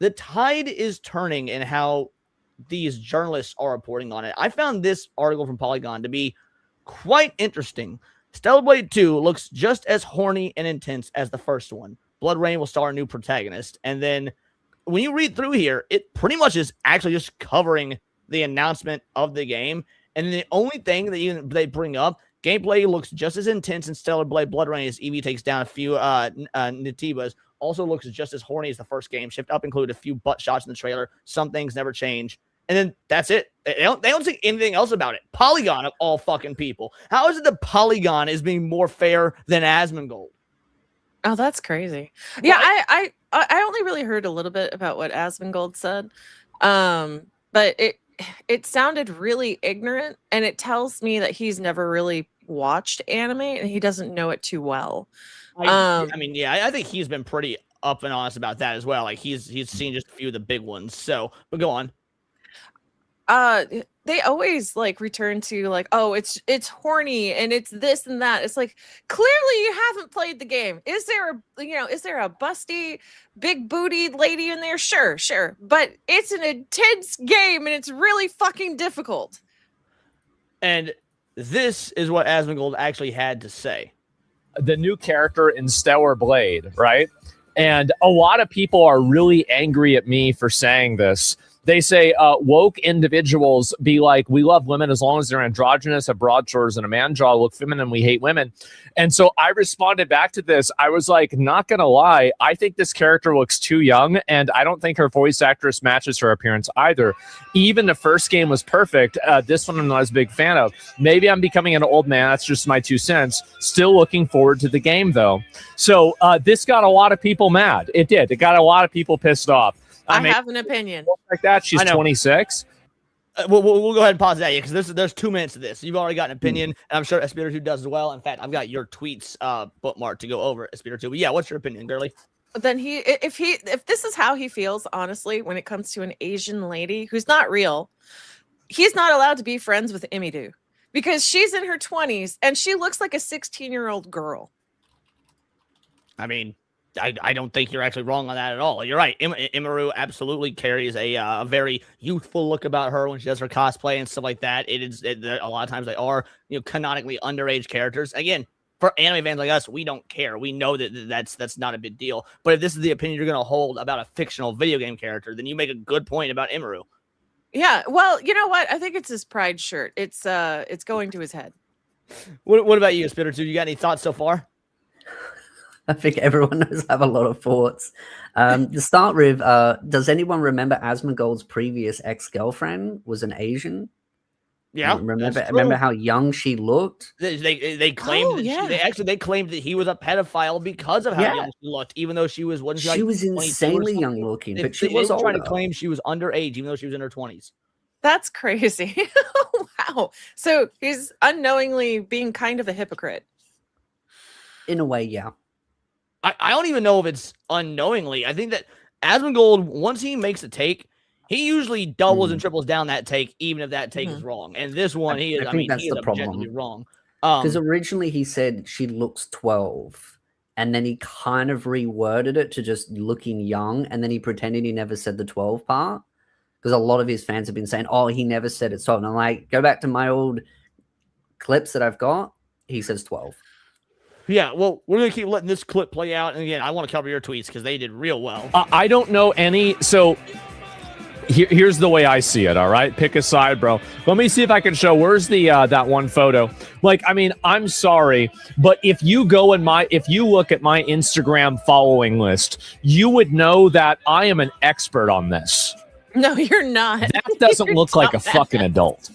the tide is turning in how these journalists are reporting on it. I found this article from Polygon to be quite interesting. Stellar Blade 2 looks just as horny and intense as the first one. Blood Rain will star a new protagonist. And then when you read through here, it pretty much is actually just covering the announcement of the game. And the only thing that they bring up, gameplay looks just as intense in Stellar Blade Blood Rain as Evie takes down a few Natibas. Also looks just as horny as the first game. Shift up included a few butt shots in the trailer. Some things never change. And then that's it. They don't say anything else about it. Polygon of all fucking people. How is it that Polygon is being more fair than Asmongold? Oh, that's crazy. Yeah, I only really heard a little bit about what Asmongold said. But it sounded really ignorant, and it tells me that he's never really watched anime and he doesn't know it too well. I mean, yeah, I think he's been pretty up and honest about that as well. Like he's seen just a few of the big ones. So, but go on. They always like return to like, oh, it's horny and it's this and that. It's like, clearly you haven't played the game. Is there a busty big booty lady in there? Sure, but it's an intense game and it's really fucking difficult. And this is what Asmongold actually had to say. The new character in Stellar Blade, right? And a lot of people are really angry at me for saying this. They say woke individuals be like, we love women as long as they're androgynous, have broad shoulders, and a man jaw, look feminine, we hate women. And so I responded back to this. I was like, not going to lie, I think this character looks too young, and I don't think her voice actress matches her appearance either. Even the first game was perfect. This one I'm not as big fan of. Maybe I'm becoming an old man. That's just my 2 cents. Still looking forward to the game, though. So this got a lot of people mad. It did. It got a lot of people pissed off. I have an opinion. Like that, she's 26. We'll go ahead and pause that, because there's 2 minutes of this. You've already got an opinion, and I'm sure Espiritu 2 does as well. In fact, I've got your tweets bookmarked to go over Espiritu 2. But yeah, what's your opinion, girly? Then if this is how he feels, honestly, when it comes to an Asian lady who's not real, he's not allowed to be friends with Emidu because she's in her 20s and she looks like a 16-year-old girl. I mean, I don't think you're actually wrong on that at all. You're right. Imaru absolutely carries a very youthful look about her when she does her cosplay and stuff like that. A lot of times they are, canonically underage characters. Again, for anime fans like us, we don't care. We know that's not a big deal. But if this is the opinion you're going to hold about a fictional video game character, then you make a good point about Imaru. Yeah, well, you know what? I think it's his pride shirt. It's going to his head. What about you, Spitter2? You got any thoughts so far? I think everyone does have a lot of thoughts. To start with, does anyone remember Asmongold's previous ex-girlfriend was an Asian? Yeah, remember how young she looked? They claimed they claimed that he was a pedophile because of how young she looked, even though she was insanely young looking, but she was trying to claim she was underage, even though she was in her 20s. That's crazy. Wow. So he's unknowingly being kind of a hypocrite. In a way, yeah. I don't even know if it's unknowingly. I think that Asmongold, once he makes a take, he usually doubles and triples down that take, even if that take is wrong. And this one, he is objectively wrong. Because originally he said she looks 12, and then he kind of reworded it to just looking young, and then he pretended he never said the 12 part. Because a lot of his fans have been saying, oh, he never said it's 12. And I'm like, go back to my old clips that I've got. He says 12. Yeah, well, we're going to keep letting this clip play out. And again, I want to cover your tweets because they did real well. I don't know any. So here's the way I see it, all right? Pick a side, bro. Let me see if I can show. Where's the that one photo? Like, I mean, I'm sorry, but if you look at my Instagram following list, you would know that I am an expert on this. No, you're not. That doesn't look like a fucking adult.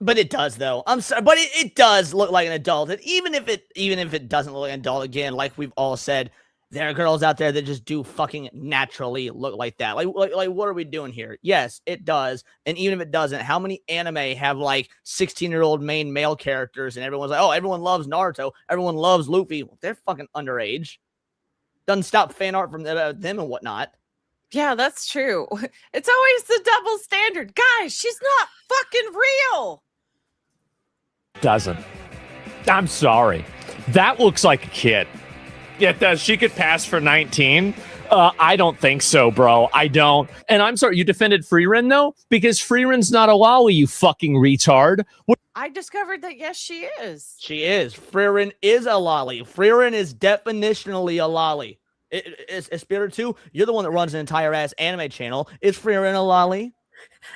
But it does, though. I'm sorry, but it does look like an adult. And even if it doesn't look like an adult, again, like we've all said, there are girls out there that just do fucking naturally look like that. Like what are we doing here? Yes, it does. And even if it doesn't, how many anime have like 16-year-old main male characters and everyone's like, oh, everyone loves Naruto, everyone loves Luffy. Well, they're fucking underage. Doesn't stop fan art from them and whatnot. Yeah, that's true. It's always the double standard. Guys, she's not fucking real. Doesn't. I'm sorry. That looks like a kid. It does. She could pass for 19. I don't think so, bro. I don't. And I'm sorry, you defended Freerin, though? Because Freerin's not a loli, you fucking retard. I discovered that, yes, she is. She is. Frieren is a loli. Frieren is definitionally a loli. Spirit 2, you're the one that runs an entire ass anime channel. Is Frieren a loli?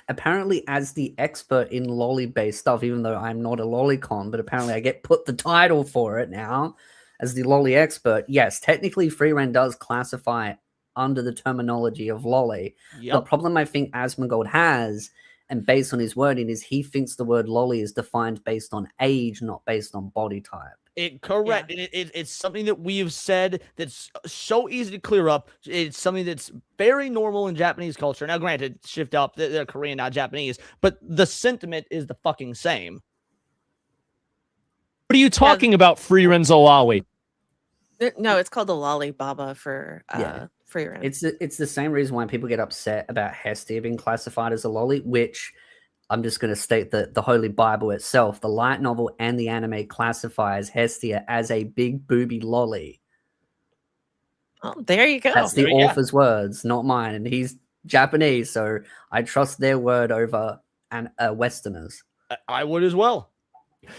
Apparently, as the expert in loli-based stuff, even though I'm not a lolicon, but apparently I get put the title for it now as the loli expert. Yes, technically, Freeran does classify under the terminology of loli. Yep. The problem I think Asmongold has, and based on his wording, is he thinks the word loli is defined based on age, not based on body type. Correct. Yeah. And it's something that we've said that's so easy to clear up. It's something that's very normal in Japanese culture. Now, granted, shift up, they're Korean, not Japanese, but the sentiment is the fucking same. What are you talking about, Freeren's a loli? No, it's called the lolly baba for Freeran. It's the same reason why people get upset about Hestia being classified as a loli, which I'm just going to state that the Holy Bible itself, the light novel and the anime classifies Hestia as a big booby loli. Oh, there you go. That's the author's words, not mine. And he's Japanese, so I trust their word over Westerners. I would as well.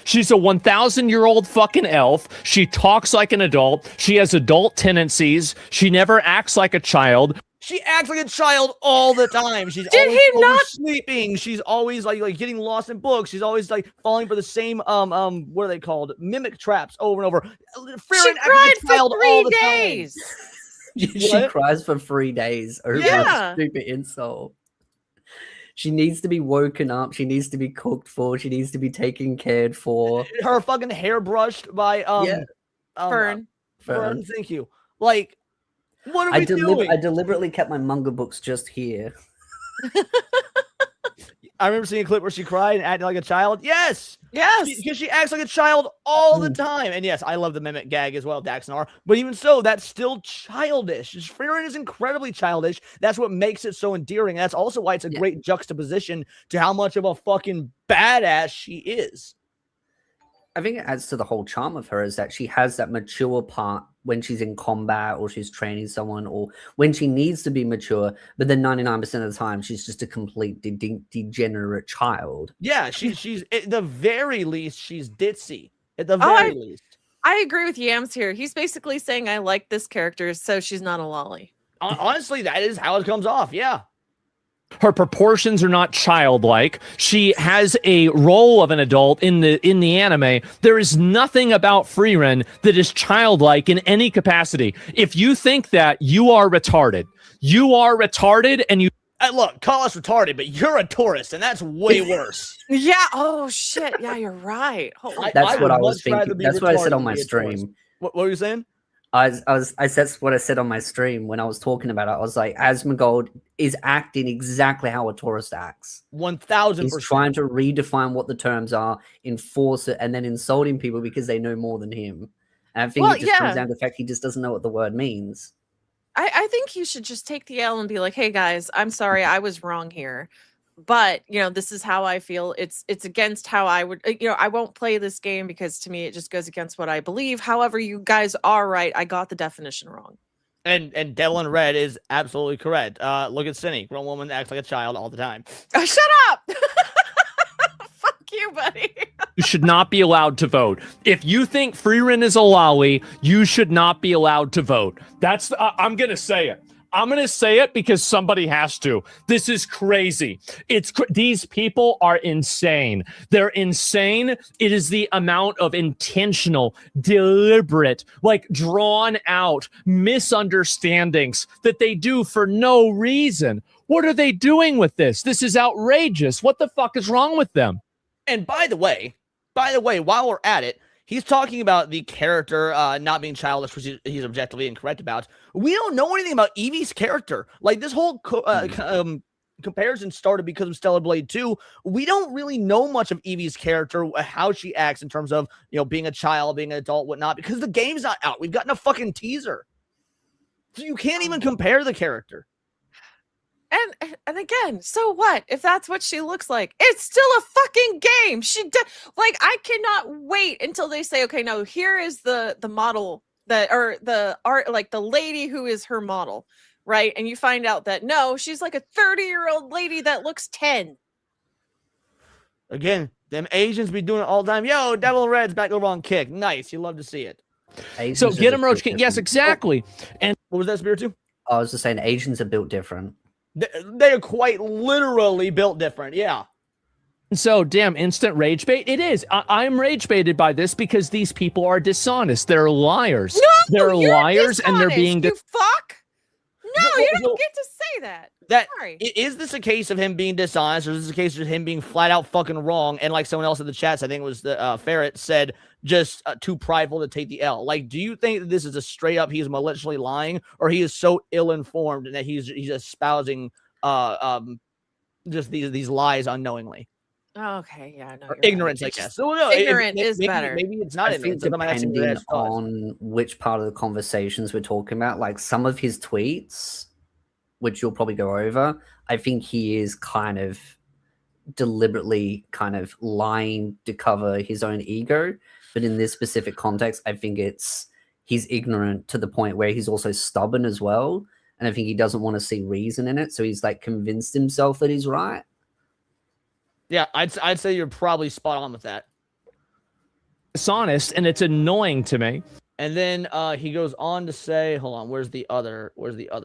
She's a 1,000-year-old fucking elf. She talks like an adult. She has adult tendencies. She never acts like a child. She acts like a child all the time. She's Did always he not sleeping. She's always like getting lost in books. She's always like falling for the same what are they called? Mimic traps over and over. She cried for 3 days. She cries for 3 days over a stupid insult. She needs to be woken up. She needs to be cooked for. She needs to be taken cared for. Her fucking hair brushed by Fern. Fern, thank you. Like, what are we doing? I deliberately kept my manga books just here. I remember seeing a clip where she cried and acted like a child. Yes, because she acts like a child all the time. And yes, I love the mimic gag as well, Daxnar. But even so, that's still childish. Frieren is incredibly childish. That's what makes it so endearing. That's also why it's a great juxtaposition to how much of a fucking badass she is. I think it adds to the whole charm of her is that she has that mature part when she's in combat or she's training someone or when she needs to be mature, but then 99% of the time she's just a complete degenerate child. Yeah, she's at the very least she's ditzy. At the very least. I agree with Yams here. He's basically saying I like this character, so she's not a loli. Honestly, that is how it comes off. Yeah. Her proportions are not childlike. She has a role of an adult in the anime. There is nothing about Frieren that is childlike in any capacity. If you think that, you are retarded. You are retarded, and you look, call us retarded, but you're a tourist, and that's way worse. Yeah. Oh shit. Yeah, you're right. That's what I was thinking. That's what I said on my stream. What were you saying? I said what I said on my stream when I was talking about it. I was like, Asmongold is acting exactly how a tourist acts. 1,000%. He's trying to redefine what the terms are, enforce it, and then insulting people because they know more than him. And I think it just comes down to the fact he just doesn't know what the word means. I think you should just take the L and be like, hey guys, I'm sorry, I was wrong here. But, this is how I feel. It's against how I would, I won't play this game because to me, it just goes against what I believe. However, you guys are right. I got the definition wrong. And Devil in Red is absolutely correct. Look at Cinny. Grown woman acts like a child all the time. Shut up! Fuck you, buddy. You should not be allowed to vote. If you think Frieren is a loli, you should not be allowed to vote. That's I'm going to say it. I'm going to say it because somebody has to. This is crazy. These people are insane. They're insane. It is the amount of intentional, deliberate, drawn out misunderstandings that they do for no reason. What are they doing with this? This is outrageous. What the fuck is wrong with them? And by the way, while we're at it, he's talking about the character not being childish, which he's objectively incorrect about. We don't know anything about Evie's character. Like, this whole comparison started because of Stellar Blade 2. We don't really know much of Evie's character, how she acts in terms of, being a child, being an adult, whatnot, because the game's not out. We've gotten a fucking teaser. So you can't even compare the character. And again, so what if that's what she looks like? It's still a fucking game. I cannot wait until they say, okay, no, here is the model the lady who is her model. right? And you find out that no, she's like a 30-year-old lady that looks 10. Again, them Asians be doing it all the time. Yo, Devil Red's back over on Kick. Nice. You love to see it. Asians So are get just him, Roach built King. Yes, different. exactly. And What was that, Spiritu? I was just saying Asians are built different. They are quite literally built different. Yeah. so, damn, instant rage bait. It is. I'm rage baited by this because these people are dishonest. They're liars. No, They're you're liars, and they're dishonest, being. you fuck. No, So- you so- don't get to say that. That Sorry. is this a case of him being dishonest, or is this a case of him being flat out fucking wrong? And like someone else in the chats, I think it was the Ferret said, just too prideful to take the L. Like, do you think that this is a straight up he's maliciously lying, or he is so ill informed and that he's espousing just these lies unknowingly? Okay, yeah, no, Or you're ignorance, right. I guess. So, no, Ignorant is maybe, better. Maybe it's not I ignorance. think I'm asking you depending guys' thoughts. on which part of the conversations we're talking about, like some of his tweets, which you'll probably go over, I think he is kind of deliberately kind of lying to cover his own ego. But in this specific context, I think he's ignorant to the point where he's also stubborn as well. And I think he doesn't want to see reason in it. So he's like convinced himself that he's right. Yeah, I'd say you're probably spot on with that. dishonest, and it's annoying to me. And then he goes on to say, hold on, where's the other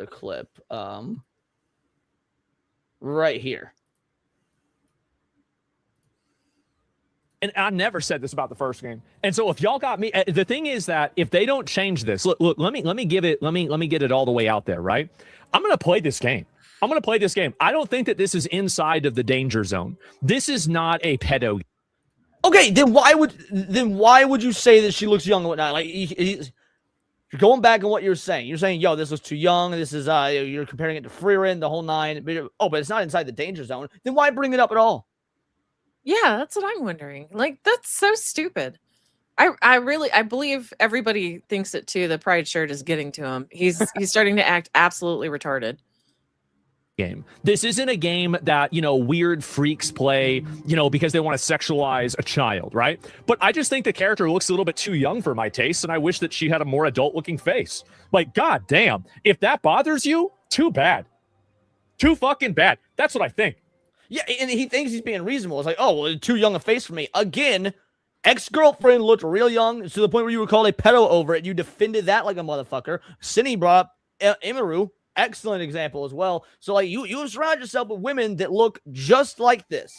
clip? Right here. And I never said this about the first game. And so if y'all got me, the thing is that if they don't change this, look, let me get it all the way out there, right? I'm going to play this game. I don't think that this is inside of the danger zone. This is not a pedo. Okay, then why would you say that she looks young and whatnot? Like you're going back on what you're saying. You're saying, yo, this was too young. This is you're comparing it to Freerin, the whole nine. But it's not inside the danger zone. Then why bring it up at all? Yeah, that's what I'm wondering. Like, that's so stupid. I believe everybody thinks it too. The pride shirt is getting to him. He's starting to act absolutely retarded. Game. This isn't a game that, weird freaks play, because they want to sexualize a child, right? But I just think the character looks a little bit too young for my taste, and I wish that she had a more adult-looking face. Like, god damn, if that bothers you, too bad. Too fucking bad. That's what I think. Yeah, and he thinks he's being reasonable. It's like, oh, well, too young a face for me. Again, ex-girlfriend looked real young to the point where you were called a pedo over it. You defended that like a motherfucker. Cindy brought up Imaru. Excellent example as well. So, like, you surround yourself with women that look just like this.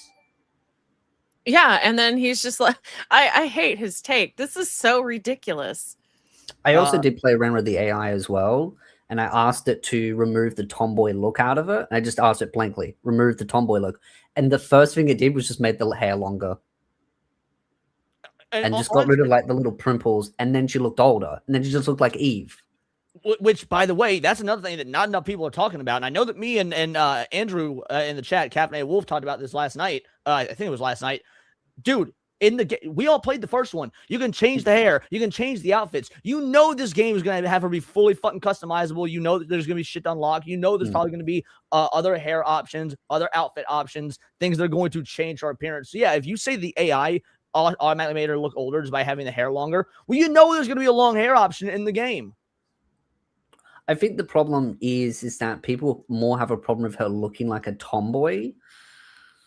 Yeah, and then he's just like, I hate his take. This is so ridiculous. I also did play around with the AI as well. And I asked it to remove the tomboy look out of it. And I just asked it blankly, remove the tomboy look. And the first thing it did was just made the hair longer. And just got rid of like the little primples. And then she looked older. And then she just looked like Eve. Which, by the way, that's another thing that not enough people are talking about. And I know that me and Andrew in the chat, Caffeinated Wolf, talked about this last night. I think it was last night. Dude, we all played the first one. You can change the hair. You can change the outfits. You know this game is going to have her be fully fucking customizable. You know that there's going to be shit to unlock. You know there's probably going to be other hair options, other outfit options, things that are going to change her appearance. So yeah, if you say the AI automatically made her look older just by having the hair longer, well, you know there's going to be a long hair option in the game. I think the problem is that people more have a problem with her looking like a tomboy.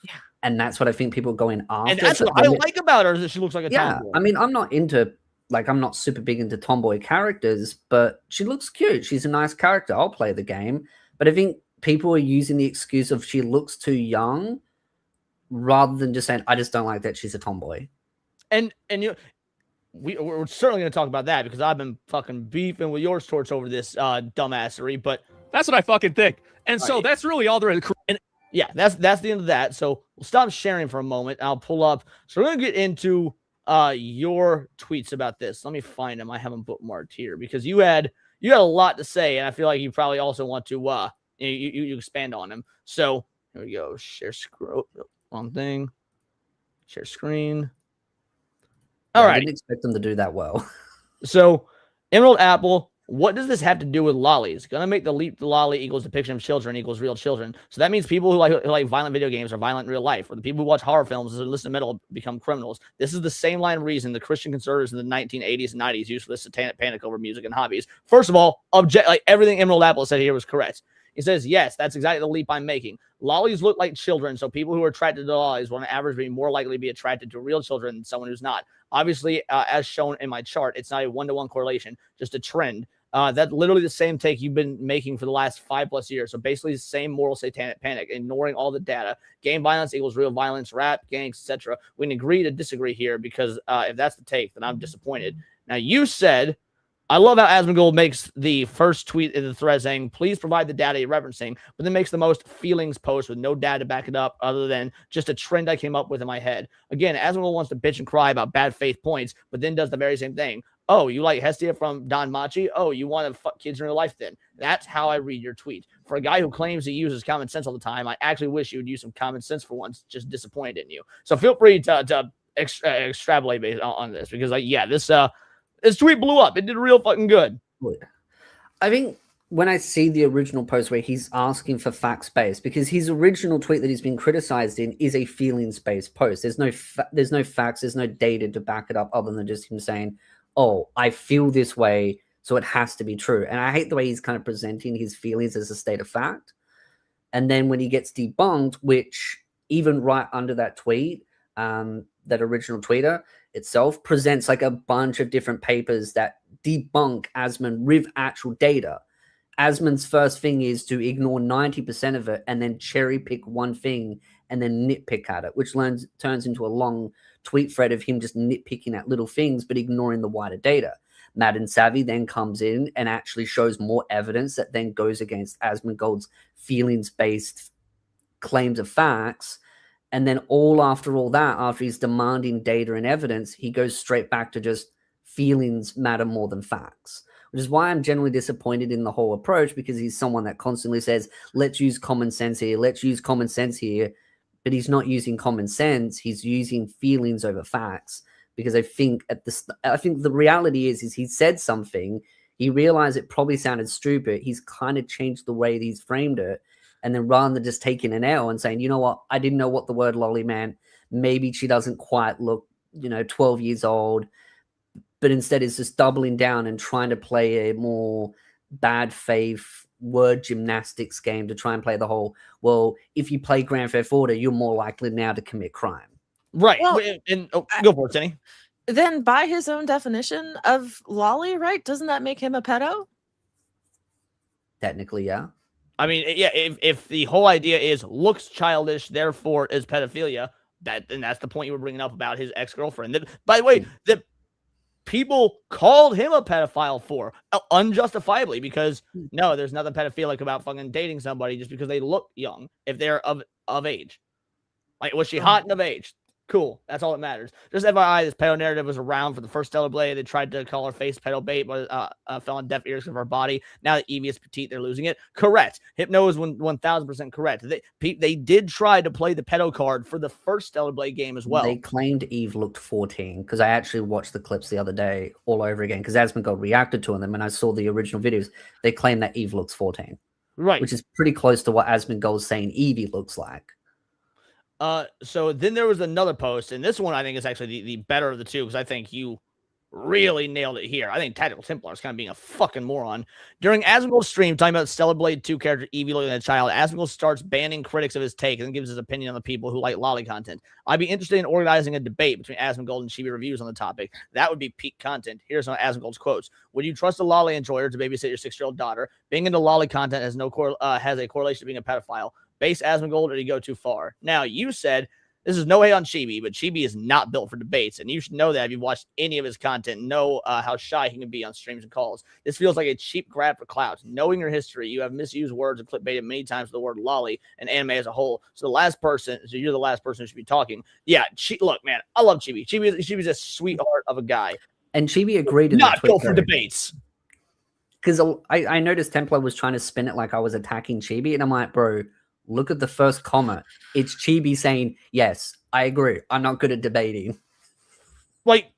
Yeah. And that's what I think people go in after. And that's what I like about her, is that she looks like a tomboy. I mean, I'm not super big into tomboy characters, but she looks cute. She's a nice character. I'll play the game. But I think people are using the excuse of she looks too young rather than just saying, I just don't like that she's a tomboy. And we're certainly going to talk about that because I've been fucking beefing with yours torch over this dumbassery, but that's what I fucking think. And so that's really all there is. And yeah, that's the end of that. So we'll stop sharing for a moment. I'll pull up. So we're going to get into your tweets about this. Let me find them. I have them bookmarked here because you had a lot to say, and I feel like you probably also want to you expand on them. So here we go. Share screen. Wrong thing. Share screen. All right. I didn't expect them to do that well. So Emerald Apple What does this have to do with lollies? Gonna make the leap to lolly equals depiction of children equals real children. So that means people who like violent video games are violent in real life, or the people who watch horror films and listen to metal become criminals. This is the same line of reason the Christian conservatives in the 1980s and 90s used for this satanic panic over music and hobbies. First of all, like everything Emerald Apple said here was correct. He says, yes, that's exactly the leap I'm making. Lollies look like children, so people who are attracted to lollies will on average be more likely to be attracted to real children than someone who's not. Obviously, as shown in my chart, it's not a one-to-one correlation, just a trend. That's literally the same take you've been making for the last 5+ years. So basically the same moral satanic panic, ignoring all the data. Game violence equals real violence, rap, gangs, etc. We can agree to disagree here because if that's the take, then I'm disappointed. Now, you said, I love how Asmongold makes the first tweet in the thread saying, please provide the data you're referencing, but then makes the most feelings post with no data to back it up other than just a trend I came up with in my head. Again, Asmongold wants to bitch and cry about bad faith points, but then does the very same thing. Oh, you like Hestia from Don Machi? Oh, you want to fuck kids in real life then? That's how I read your tweet. For a guy who claims he uses common sense all the time, I actually wish you would use some common sense for once. Just disappointed in you. So feel free to extrapolate based on this because, this tweet blew up. It did real fucking good. I think when I see the original post where he's asking for facts-based, because his original tweet that he's been criticized in is a feelings-based post. There's no facts, there's no data to back it up other than just him saying, oh, I feel this way, so it has to be true. And I hate the way he's kind of presenting his feelings as a state of fact. And then when he gets debunked, which even right under that tweet, that original tweeter itself presents like a bunch of different papers that debunk Asmon with actual data. Asmon's first thing is to ignore 90% of it and then cherry pick one thing and then nitpick at it, which turns into a long tweet thread of him just nitpicking at little things but ignoring the wider data. Mad and Savvy then comes in and actually shows more evidence that then goes against Asmongold's feelings-based claims of facts. And then after all that, after he's demanding data and evidence, he goes straight back to just feelings matter more than facts, which is why I'm generally disappointed in the whole approach, because he's someone that constantly says, let's use common sense here, let's use common sense here. But he's not using common sense. He's using feelings over facts, because I think the reality is he said something, he realized it probably sounded stupid. He's kind of changed the way he's framed it. And then rather than just taking an L and saying, you know what, I didn't know what the word lolly meant. Maybe she doesn't quite look, 12 years old. But instead is just doubling down and trying to play a more bad faith word gymnastics game to try and play the whole, well, if you play Grand Theft Auto, you're more likely now to commit crime. Right. Well, Go for it, Tenny. Then by his own definition of lolly, right? Doesn't that make him a pedo? Technically, yeah. I mean, yeah, if the whole idea is looks childish, therefore is pedophilia, then that's the point you were bringing up about his ex-girlfriend. By the way, the people called him a pedophile for unjustifiably, because no, there's nothing pedophilic about fucking dating somebody just because they look young if they're of age. Like, was she hot and of age? Cool. That's all that matters. Just FYI, this pedo narrative was around for the first Stellar Blade. They tried to call her face pedo bait, but fell on deaf ears because of her body. Now that Evie is petite, they're losing it. Correct. Hypno is 1,000% correct. They did try to play the pedo card for the first Stellar Blade game as well. They claimed Eve looked 14, because I actually watched the clips the other day all over again, because Asmongold reacted to them, and I saw the original videos. They claim that Eve looks 14. Right. Which is pretty close to what Asmongold's saying Evie looks like. So then there was another post, and this one I think is actually the better of the two, because I think you really nailed it here. I think Tactical Templar is kind of being a fucking moron. During Asmongold's stream, talking about Stellar Blade 2 character Evie looking at a child, Asmongold starts banning critics of his take and then gives his opinion on the people who like lolly content. I'd be interested in organizing a debate between Asmongold and Chibi Reviews on the topic. That would be peak content. Here's some of Asmongold's quotes. Would you trust a lolly enjoyer to babysit your 6-year-old daughter? Being into lolly content has has a correlation to being a pedophile. Base Asmongold, or do you go too far? Now, you said this is no hate on Chibi, but Chibi is not built for debates, and you should know that if you've watched any of his content, know how shy he can be on streams and calls. This feels like a cheap grab for clout. Knowing your history, you have misused words and clickbaited many times with the word lolly and anime as a whole. So you're the last person who should be talking. Yeah, look, man, I love Chibi. Chibi's a sweetheart of a guy. And Chibi agreed in not built for debates. Because I noticed Templar was trying to spin it like I was attacking Chibi, and I'm like, bro, look at the first comment. It's Chibi saying, yes, I agree. I'm not good at debating. Like,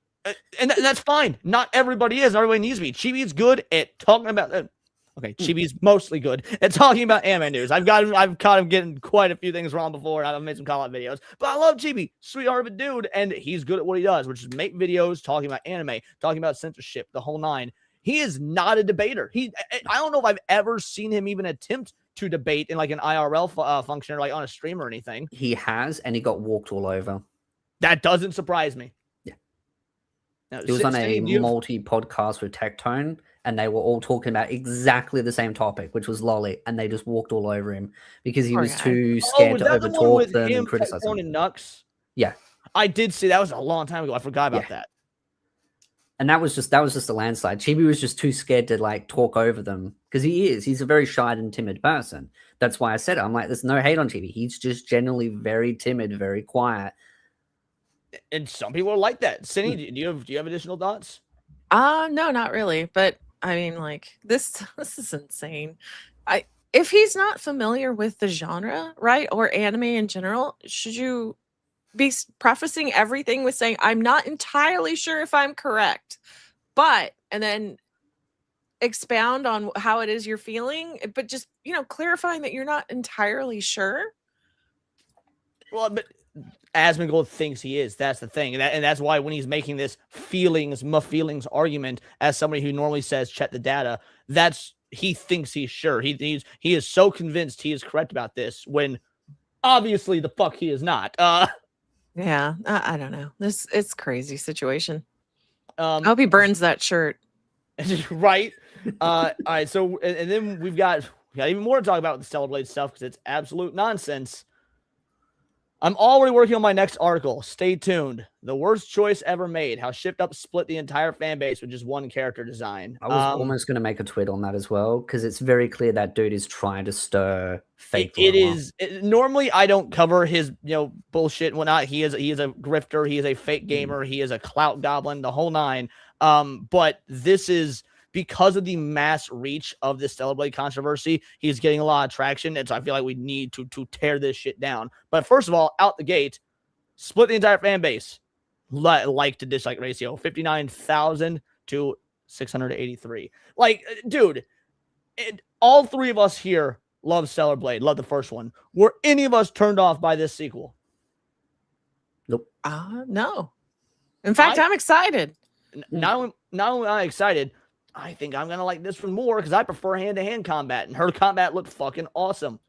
And that's fine. Not everybody is. Everybody needs to be. Chibi's good at talking about. Okay, Chibi's mostly good at talking about anime news. I've caught him getting quite a few things wrong before, and I've made some call-out videos. But I love Chibi, sweetheart of a dude, and he's good at what he does, which is make videos talking about anime, talking about censorship, the whole nine. He is not a debater. I don't know if I've ever seen him even attempt to debate in like an IRL function or like on a stream or anything. He has, and he got walked all over. That doesn't surprise me. Yeah. Now, He was on a multi-podcast with Tectone, and they were all talking about exactly the same topic, which was loli, and they just walked all over him because he was too scared to overtalk them and criticize them. And Nux? Yeah. I did see that was a long time ago. I forgot about that. And that was just a landslide. Chibi was just too scared to like talk over them because he's a very shy and timid person. That's why I said it. I'm like, there's no hate on Chibi. He's just generally very timid, very quiet. And some people are like that. Cindy, do you have additional thoughts? No, not really. But I mean, like this is insane. If he's not familiar with the genre, right, or anime in general, should you be prefacing everything with saying, I'm not entirely sure if I'm correct, but, and then expound on how it is you're feeling, but just, clarifying that you're not entirely sure? Well, but Asmongold thinks he is. That's the thing. And that's why when he's making this feelings argument as somebody who normally says check the data, he thinks he's sure. He is so convinced he is correct about this when obviously the fuck he is not. Yeah, I don't know. It's crazy situation. I hope he burns that shirt. Right. All right. So, and then we've got even more to talk about with the Stellar Blade stuff because it's absolute nonsense. I'm already working on my next article. Stay tuned. The worst choice ever made. How Shift Up split the entire fan base with just one character design. I was almost going to make a tweet on that as well because it's very clear that dude is trying to stir fake. Normally, I don't cover his bullshit and whatnot. He is a grifter. He is a fake gamer. He is a clout goblin. The whole nine. But this is because of the mass reach of this Stellar Blade controversy, he's getting a lot of traction, and so I feel like we need to tear this shit down. But first of all, out the gate, split the entire fan base, like to dislike ratio, 59,000 to 683. Like, dude, all three of us here love Stellar Blade, love the first one. Were any of us turned off by this sequel? Nope. No. In fact, I'm excited. Not only am I excited, I think I'm going to like this one more because I prefer hand-to-hand combat, and her combat looked fucking awesome.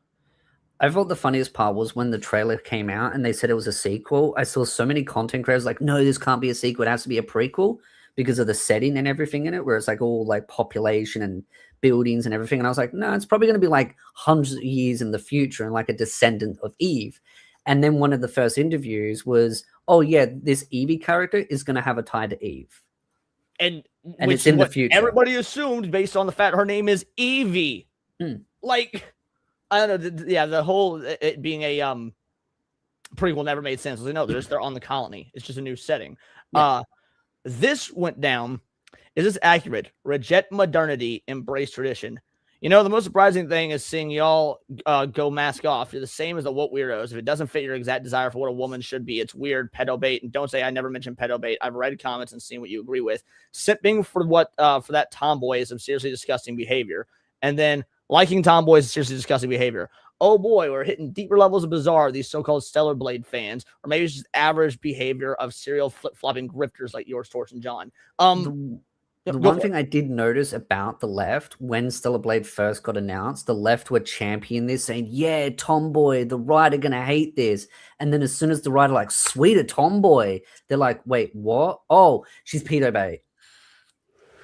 I thought the funniest part was when the trailer came out and they said it was a sequel. I saw so many content creators like, no, this can't be a sequel. It has to be a prequel because of the setting and everything in it, where it's like all like population and buildings and everything. And I was like, no, it's probably going to be like hundreds of years in the future and like a descendant of Eve. And then one of the first interviews was, oh, yeah, this Evie character is going to have a tie to Eve. And it's in the future. Everybody assumed based on the fact her name is Evie. Like, I don't know. Yeah, the whole it being a prequel never made sense. No, they're on the colony. It's just a new setting. Yeah. This went down. Is this accurate? Reject modernity, embrace tradition. The most surprising thing is seeing y'all go mask off. You're the same as the woke weirdos. If it doesn't fit your exact desire for what a woman should be, it's weird, pedo bait. And don't say I never mentioned pedo bait. I've read comments and seen what you agree with. Sipping for for that tomboy is some seriously disgusting behavior. And then liking tomboys is seriously disgusting behavior. Oh boy, we're hitting deeper levels of bizarre, these so-called Stellar Blade fans. Or maybe it's just average behavior of serial flip-flopping grifters like yours, Torch and John. The one thing I did notice about the left, when Stellar Blade first got announced, the left were championing this, saying, yeah, tomboy, the right are going to hate this. And then as soon as the right are like, sweet, a tomboy, they're like, wait, what? Oh, she's pedo bait.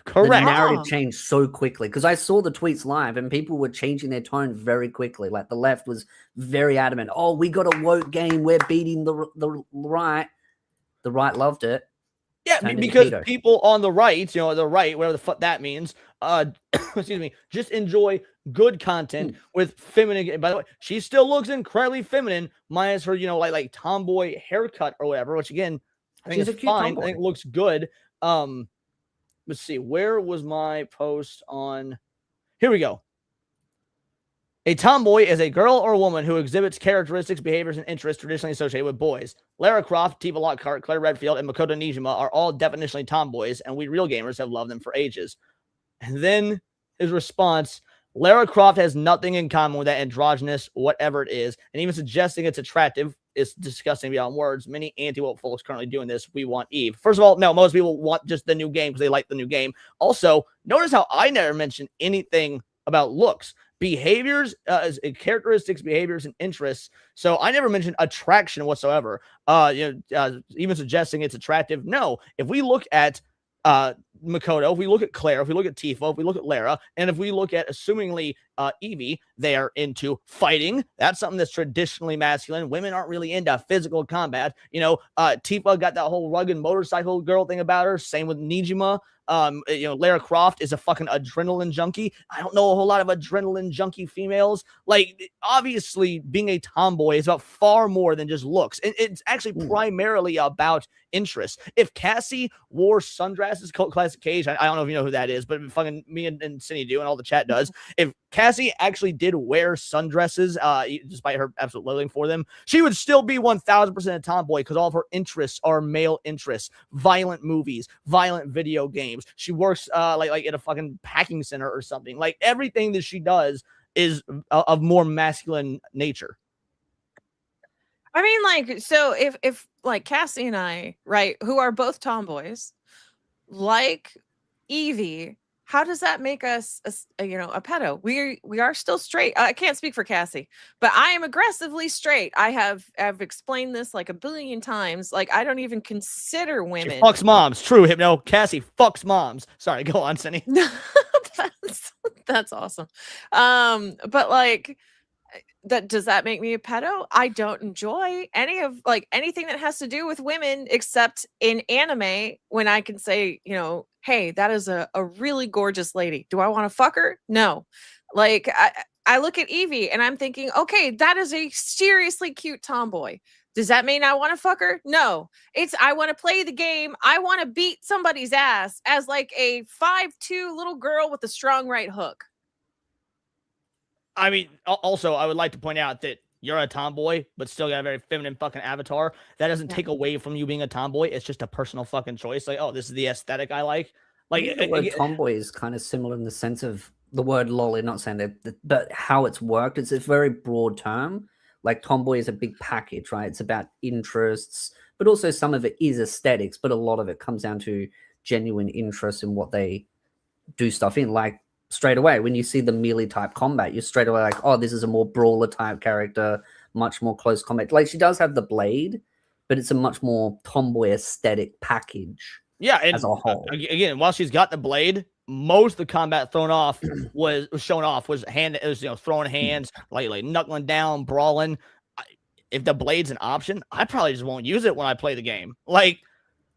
Correct. The narrative changed so quickly because I saw the tweets live and people were changing their tone very quickly. Like the left was very adamant. Oh, we got a woke game. We're beating the right. The right loved it. Yeah, because people on the right, the right, whatever the fuck that means, excuse me, just enjoy good content with feminine. By the way, she still looks incredibly feminine, minus her, like tomboy haircut or whatever, which again, I think is fine. Tomboy. I think it looks good. Let's see, where was my post on? Here we go. A tomboy is a girl or woman who exhibits characteristics, behaviors, and interests traditionally associated with boys. Lara Croft, Tifa Lockhart, Claire Redfield, and Makoto Nijima are all definitionally tomboys, and we real gamers have loved them for ages. And then his response, Lara Croft has nothing in common with that androgynous, whatever it is, and even suggesting it's attractive is disgusting beyond words. Many anti-woke folks currently doing this. We want Eve. First of all, no, most people want just the new game because they like the new game. Also, notice how I never mentioned anything about looks. Behaviors, characteristics, behaviors, and interests. So I never mentioned attraction whatsoever. Even suggesting it's attractive. No, if we look at Makoto, if we look at Claire, if we look at Tifa, if we look at Lara, and if we look at assumingly Evie, they are into fighting. That's something that's traditionally masculine. Women aren't really into physical combat. Tifa got that whole rugged motorcycle girl thing about her. Same with Nijima. Lara Croft is a fucking adrenaline junkie. I don't know a whole lot of adrenaline junkie females. Like, obviously, being a tomboy is about far more than just looks. It's actually primarily about interests. If Cassie wore sundresses, classic Cage, I don't know if you know who that is, but fucking me and Cindy do, and all the chat does. If Cassie actually did wear sundresses, despite her absolute loathing for them, she would still be 1000% a tomboy because all of her interests are male interests. Violent movies, violent video games. She works like in a fucking packing center or something. Like, everything that she does is of more masculine nature. I mean, like, so if like Cassie and I, right, who are both tomboys, like Evie, how does that make us a pedo? We are still straight. I can't speak for Cassie, but I am aggressively straight. I've explained this like a billion times. Like, I don't even consider women. She fucks moms. True, Hypno. Cassie fucks moms. Sorry, go on, Cindy. That's awesome. But like, does that make me a pedo? I don't enjoy anything that has to do with women, except in anime, when I can say, hey, that is a really gorgeous lady. Do I want to fuck her? No. Like, I look at Evie and I'm thinking, okay, that is a seriously cute tomboy. Does that mean I want to fuck her? No. I want to play the game. I want to beat somebody's ass as like a 5'2" little girl with a strong right hook. I mean, also, I would like to point out that you're a tomboy, but still got a very feminine fucking avatar. That doesn't take away from you being a tomboy. It's just a personal fucking choice. Like, oh, this is the aesthetic I like. Like, the word tomboy is kind of similar in the sense of the word loli, not saying that, but how it's worked. It's a very broad term. Like, tomboy is a big package, right? It's about interests, but also some of it is aesthetics, but a lot of it comes down to genuine interest in what they do stuff in. Like, straight away, when you see the melee type combat, you're straight away like, oh, this is a more brawler type character, much more close combat. Like, she does have the blade, but it's a much more tomboy aesthetic package. Yeah, and as a whole. Again, while she's got the blade, most of the combat thrown off was shown off was throwing hands, like knuckling down, brawling. If the blade's an option, I probably just won't use it when I play the game. Like,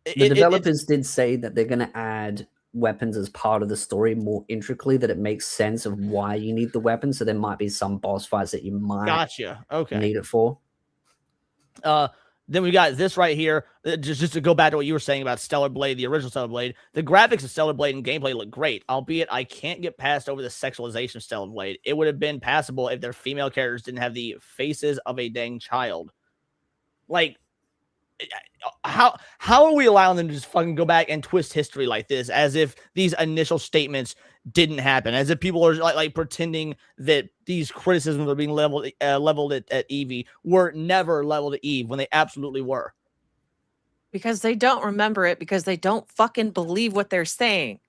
the developers did say that they're going to add weapons as part of the story more intricately, that it makes sense of why you need the weapon. So there might be some boss fights that you might need it for. Then we got this right here. Just to go back to what you were saying about Stellar Blade, the original Stellar Blade. The graphics of Stellar Blade and gameplay look great, albeit I can't get past over the sexualization of Stellar Blade. It would have been passable if their female characters didn't have the faces of a dang child. Like, how are we allowing them to just fucking go back and twist history like this, as if these initial statements didn't happen, as if people are like pretending that these criticisms are being leveled at Evie were never leveled at Eve when they absolutely were? Because they don't remember it, because they don't fucking believe what they're saying.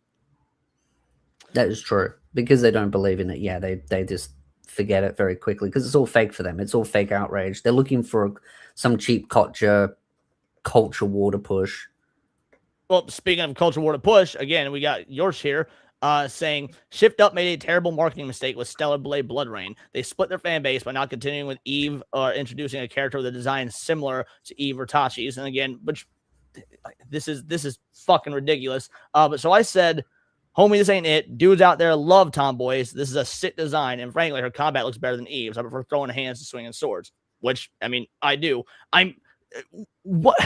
That is true. Because they don't believe in it, yeah, they just forget it very quickly, because it's all fake for them. It's all fake outrage. They're looking for some cheap culture war to push. Well, speaking of culture war to push, again, we got yours here saying Shift Up made a terrible marketing mistake with Stellar Blade Blood Rain. They split their fan base by not continuing with Eve or introducing a character with a design similar to Eve or Tachi's. And again, which this is fucking ridiculous. But so I said, homie, this ain't it. Dudes out there love tomboys. This is a sick design, and frankly, her combat looks better than Eve's. I prefer throwing hands to swinging swords, which, I mean, I do. What?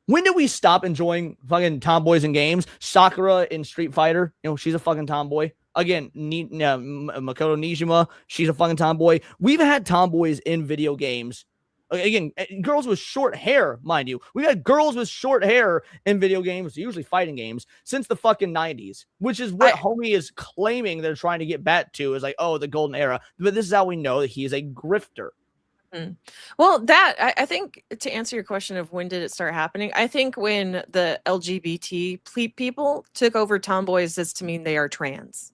When do we stop enjoying fucking tomboys in games? Sakura in Street Fighter, she's a fucking tomboy. Again, Makoto Nijima, she's a fucking tomboy. We've had tomboys in video games. Again, girls with short hair, mind you. We've had girls with short hair in video games, usually fighting games, since the fucking 90s, which is what Homie is claiming they're trying to get back to, is like, oh, the golden era. But this is how we know that he is a grifter. Well, I think to answer your question of when did it start happening, I think when the LGBT people took over tomboys is to mean they are trans.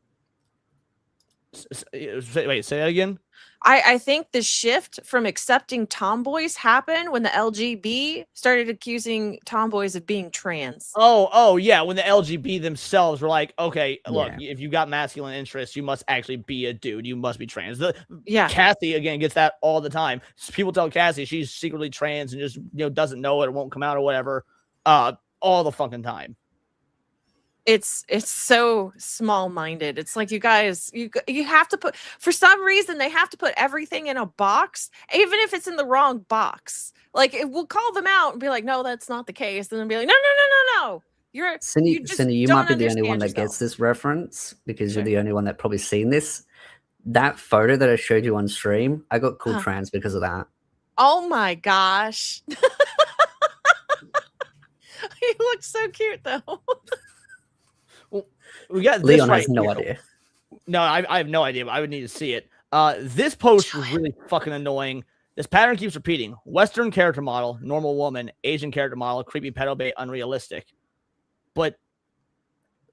Wait, say that again? I think the shift from accepting tomboys happened when the LGB started accusing tomboys of being trans. Oh, yeah. When the LGB themselves were like, okay, look, if you got masculine interests, you must actually be a dude. You must be trans. Cassie, again, gets that all the time. People tell Cassie she's secretly trans and just, doesn't know it or won't come out or whatever all the fucking time. It's so small-minded. It's like, you guys, you have to put, for some reason they have to put everything in a box, even if it's in the wrong box. Like, we'll call them out and be like, no, that's not the case, and then be like, no, you're Cindy, you might be the only one that gets this reference, because you're the only one that probably seen this. That photo that I showed you on stream, I got called trans because of that. Oh my gosh. He looks so cute though. Well, we got Leon this has no idea. No, I have no idea, but I would need to see it. This post was really fucking annoying. This pattern keeps repeating. Western character model, normal woman, Asian character model, creepy pedo bait, unrealistic. But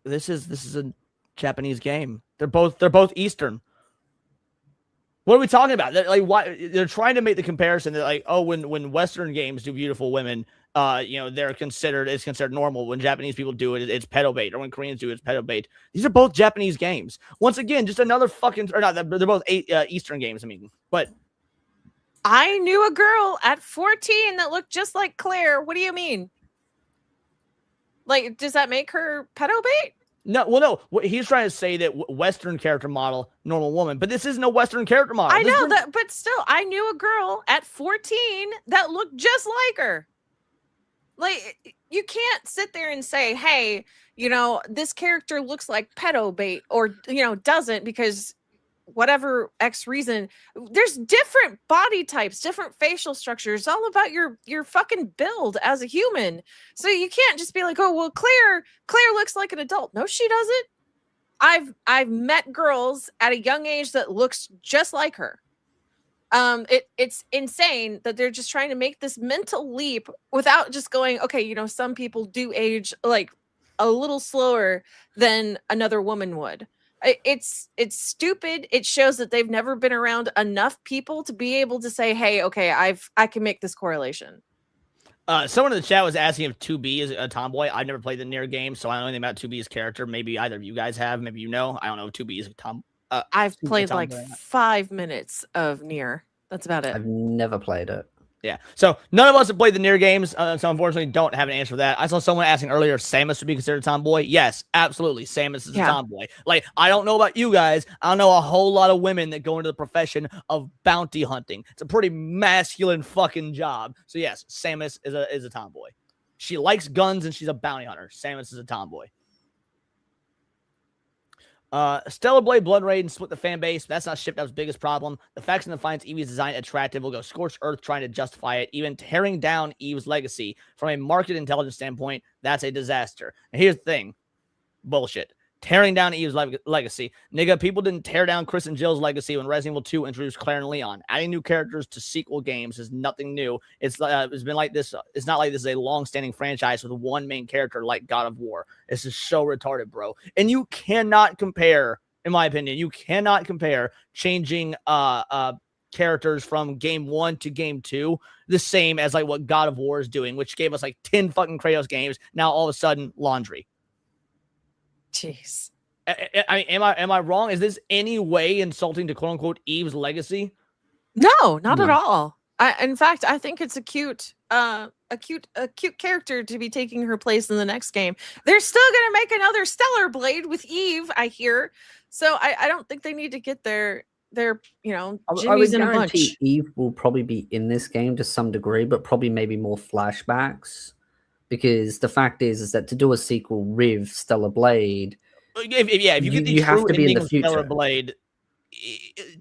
this is a Japanese game. They're both Eastern. What are we talking about? They're trying to make the comparison that, like, oh, when Western games do beautiful women, it's considered normal. When Japanese people do it, it's pedo bait, or when Koreans do it, it's pedo bait. These are both Japanese games. Once again, just another fucking, or not, they're both Eastern games. I mean, but I knew a girl at 14 that looked just like Claire. What do you mean? Like, does that make her pedo bait? No, well, no. What he's trying to say that Western character model, normal woman, but this isn't a Western character model. I know that, but still, I knew a girl at 14 that looked just like her. Like, you can't sit there and say, hey, this character looks like pedo bait, or, doesn't, because whatever X reason. There's different body types, different facial structures. It's all about your fucking build as a human. So you can't just be like, oh, well, Claire looks like an adult. No, she doesn't. I've met girls at a young age that looks just like her. It's insane that they're just trying to make this mental leap without just going, okay, some people do age like a little slower than another woman would. It's stupid. It shows that they've never been around enough people to be able to say, hey, okay, I can make this correlation. Someone in the chat was asking if 2B is a tomboy. I've never played the Nier game, so I don't know anything about 2B's character. Maybe either of you guys have. Maybe I don't know if 2B is a tom. I've played like 5 minutes of Nier. That's about it. I've never played it. Yeah, so none of us have played the Nier games, so unfortunately don't have an answer for that. I saw someone asking earlier if Samus would be considered a tomboy. Yes, absolutely, Samus is a tomboy. Like, I don't know about you guys. I don't know a whole lot of women that go into the profession of bounty hunting. It's a pretty masculine fucking job. So yes, Samus is a tomboy. She likes guns and she's a bounty hunter. Samus is a tomboy. Stellar Blade Blood Raid split the fan base. That's not Shift-Up's biggest problem. The faction that finds Evie's design attractive will go scorched earth trying to justify it, even tearing down Eve's legacy. From a market intelligence standpoint, that's a disaster. And here's the thing. Bullshit. Tearing down Eve's legacy. Nigga, people didn't tear down Chris and Jill's legacy when Resident Evil 2 introduced Claire and Leon. Adding new characters to sequel games is nothing new. It's been like this. It's not like this is a long-standing franchise with one main character like God of War. This is so retarded, bro. And you cannot compare, in my opinion, changing characters from game 1 to game 2 the same as like what God of War is doing, which gave us like 10 fucking Kratos games. Now all of a sudden, laundry. Jeez. Am I wrong? Is this any way insulting to quote unquote Eve's legacy? No, not at all. In fact, I think it's a cute character to be taking her place in the next game. They're still gonna make another Stellar Blade with Eve, I hear. So I don't think they need to get their jimmies in a bunch. Eve will probably be in this game to some degree, but probably maybe more flashbacks. Because the fact is that to do a sequel with Stellar Blade, if you get the You have true to be in ending the of Stellar future. Blade,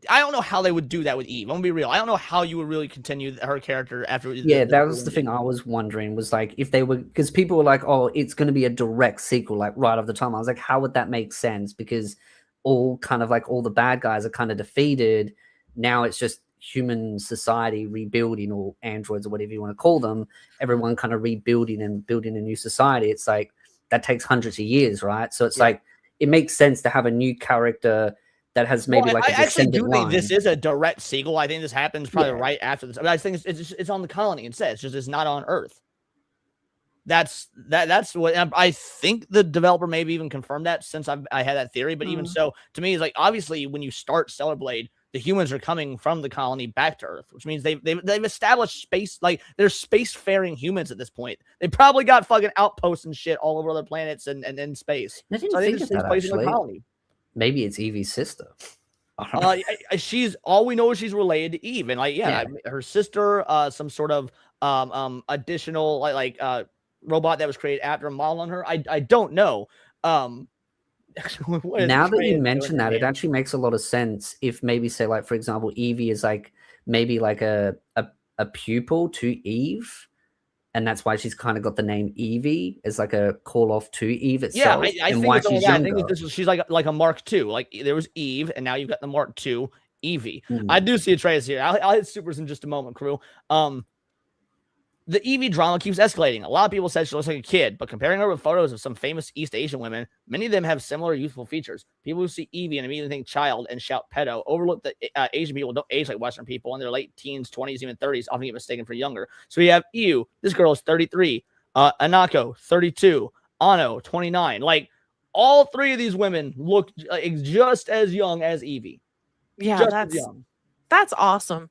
I don't know how they would do that with Eve. I'm gonna be real. I don't know how you would really continue her character after. Yeah, that was true the thing ending. I was wondering, was like if they were, because people were like, oh, it's going to be a direct sequel, like right off the time. I was like, how would that make sense? Because all the bad guys are kind of defeated. Now it's just human society rebuilding, or androids, or whatever you want to call them. Everyone kind of rebuilding and building a new society. It's like that takes hundreds of years, right? So it's like it makes sense to have a new character that has maybe like a I actually descendant do think line. this is a direct sequel. I think this happens probably right after this. I mean, I think it's on the colony instead. It's not on Earth. That's what I think. The developer maybe even confirmed that, since I had that theory. But even so, to me, it's like, obviously when you start Stellar Blade, the humans are coming from the colony back to Earth, which means they've established space. Like, they're spacefaring humans at this point. They probably got fucking outposts and shit all over other planets and in space. I didn't So think they of just that, place in the actually. colony. Maybe it's Evie's sister. I don't know. She's all we know is she's related to Eve, and her sister, some sort of additional robot that was created after a model on her. I don't know. Now that you mention that, it actually makes a lot of sense. If maybe say, like, for example, Evie is like maybe like a pupil to Eve, and that's why she's kind of got the name Evie, as like a call off to Eve itself. Yeah, I and think why it's all she's that. younger. I think she's like a Mark II. Like, there was Eve, and now you've got the Mark II Evie. I do see a trace here. I'll hit supers in just a moment, crew. The Evie drama keeps escalating. A lot of people said she looks like a kid, but comparing her with photos of some famous East Asian women, many of them have similar youthful features. People who see Evie and immediately think child and shout pedo overlook that Asian people don't age like Western people in their late teens, 20s, even 30s, often get mistaken for younger. So you have Ew, this girl is 33, Anako, 32, Ano, 29. Like, all three of these women look just as young as Evie. Yeah, just that's awesome.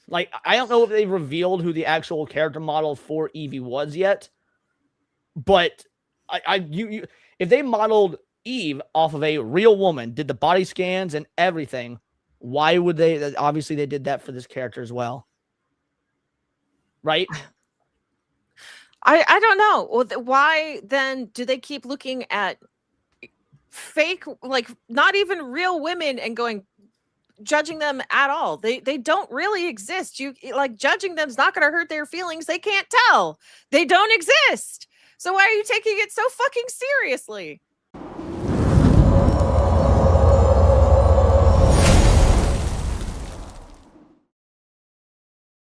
Like, I don't know if they've revealed who the actual character model for Evie was yet, but if they modeled Eve off of a real woman, did the body scans and everything, why would they? Obviously, they did that for this character as well, right? I don't know. Well, why then do they keep looking at fake, like not even real women, and judging them at all? They don't really exist. You like judging them's not going to hurt their feelings. They can't tell. They don't exist. So why are you taking it so fucking seriously?